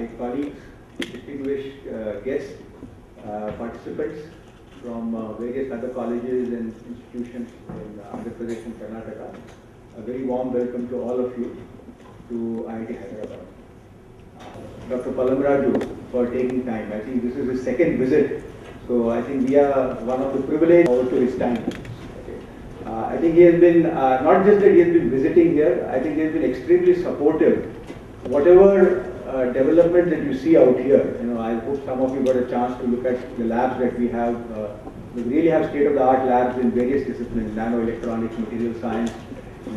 my colleagues, distinguished guests, participants from various other colleges and institutions in Andhra Pradesh and Karnataka. A very warm welcome to all of you to IIT Hyderabad. Dr. Palamraju for taking time. I think this is his second visit, so I think we are one of the privileged over to his time. I think he has been, not just that he has been visiting here, I think he has been extremely supportive. Whatever development that you see out here, I hope some of you got a chance to look at the labs that we have. We really have state-of-the-art labs in various disciplines, nanoelectronics, material science,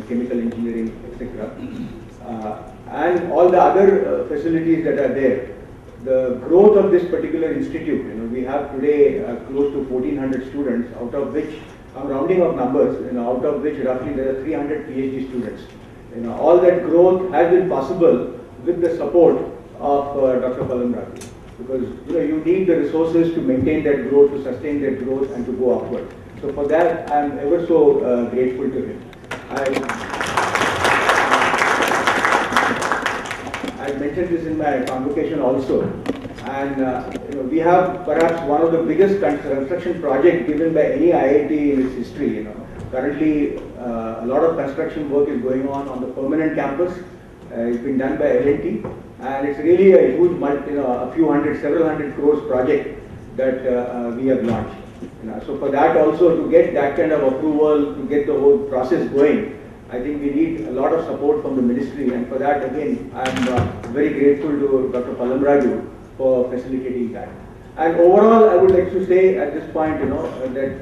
chemical engineering, etc. And all the other facilities that are there. The growth of this particular institute, we have today close to 1,400 students, out of which, I'm rounding up numbers, out of which roughly there are 300 PhD students. All that growth has been possible with the support of Dr. Palamraju, because you need the resources to maintain that growth, to sustain that growth, and to go upward. So for that, I am ever so grateful to him. I mentioned this in my convocation also, and we have perhaps one of the biggest construction projects given by any IIT in its history. Currently, a lot of construction work is going on the permanent campus. It's been done by L&T, and it's really a huge, a few hundred, several hundred crores project that we have launched. So for that also, to get that kind of approval, to get the whole process going, I think we need a lot of support from the ministry, and for that again, I'm very grateful to Dr. Palamraju for facilitating that. And overall, I would like to say at this point, that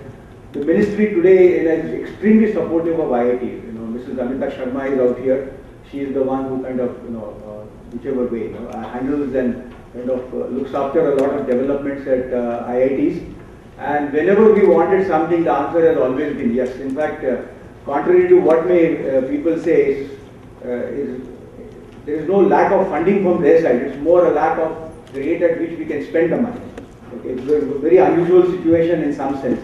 the ministry today is extremely supportive of IIT. Mrs. Amita Sharma is out here. She is the one who kind of, whichever way, handles and kind of looks after a lot of developments at IITs. And whenever we wanted something, the answer has always been yes. In fact, contrary to what may people say, there is no lack of funding from their side. It's more a lack of the rate at which we can spend the money. Okay? It's a very unusual situation in some sense,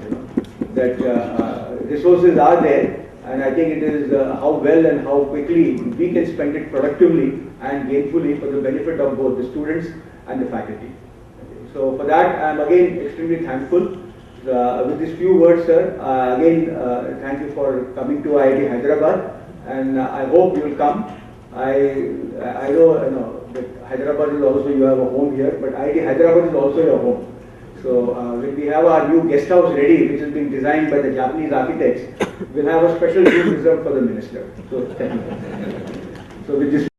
that resources are there, and I think it is how well and how quickly we can spend it productively and gainfully for the benefit of both the students and the faculty. Okay? So for that, I am again extremely thankful. With these few words, sir, again, thank you for coming to IIT Hyderabad, and I hope you will come. I know that Hyderabad is also, you have a home here, but IIT Hyderabad is also your home. So when we have our new guest house ready, which is being designed by the Japanese architects, we'll have a special room reserved for the minister. So thank you. So with this